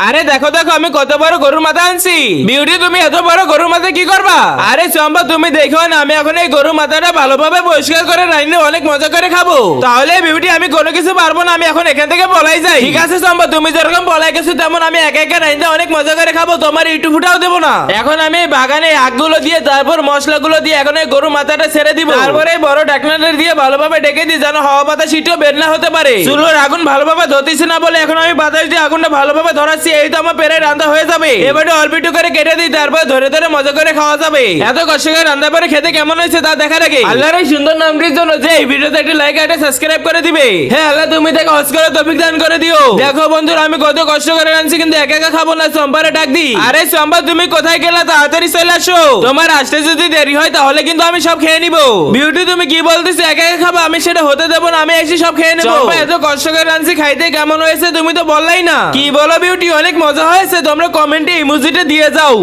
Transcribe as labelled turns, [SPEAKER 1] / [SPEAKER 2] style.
[SPEAKER 1] আরে দেখো দেখো আমি কত বড় গরুর মাথা আনছি। বিউটি তুমি এত বড় গরুর মাথা কি করবা? আরে চম্পা তুমি দেখো না, আমি এখন এই গরুর মাথাটা ভালোভাবে পরিষ্কার করে রাইনে অনেক মজা করে খাবো। তাহলে বিউটি আমি কোনো কিছু পারবো না, আমি এখন এখান থেকে পলাই যাই। ঠিক আছে চম্পা, তুমি যেরকম পলাই গেছো তেমন আমি একা একা রাইনে অনেক মজা করে খাবো, তোমার ইটু ফুটাও দেবো না। এখন আমি এই বাগানে আগগুলো দিয়ে তারপর মশলাগুলো দিয়ে এখন এই গরুর মাথাটা ছেড়ে দিব। তারপরে এই বড় ঢাকনাটা দিয়ে ভালোভাবে ডেকে দিই যেন হাওয়া বাতাস সিটিও বের না হতে পারে। চুলোর আগুন ভালোভাবে ধরতেছে না বলে এখন আমি বাতাস দিয়ে আগুনটা ভালোভাবে ধরাচ্ছি। এই তো আমার পেরে রান্না হয়ে যাবে। এবারে অল্প একটু করে কেটে দিই, তারপর ধরে ধরে মজা করে খাওয়া যাবে। এত কষ্ট করে রান্না করে খেতে কেমন হয়েছে তা দেখার আগে আল্লাহর এই সুন্দর নামটির জন্য যে এই ভিডিওতে একটি লাইক আর সাবস্ক্রাইব করে দিবে। হ্যাঁ আল্লাহ তুমি তাকে হজ করে তৌফিক দান করে দিও। দেখো বন্ধুরা আমি কত কষ্ট করে রাঁধছি, কিন্তু একা একা খাবো না, চম্পারে ডাক দি। আরে চম্পা তুমি কোথায় গেলা? তাড়াতাড়ি চলে আসো, তোমার আসতে যদি দেরি হয় তাহলে কিন্তু আমি সব খেয়ে নিবো। বিউটি তুমি কি বলতেছো একা একা খাবো? আমি সেটা হতে দেবো না, আমি এসে সব খেয়ে নেবো। চম্পা এত কষ্ট করে রাঁধছি, খাইতে কেমন হয়েছে তুমি তো বললাই না। কি বলো বিউটি? অনেক মজা হয়েছে, তোমরা কমেন্টে ইমোজিটা দিয়ে যাও।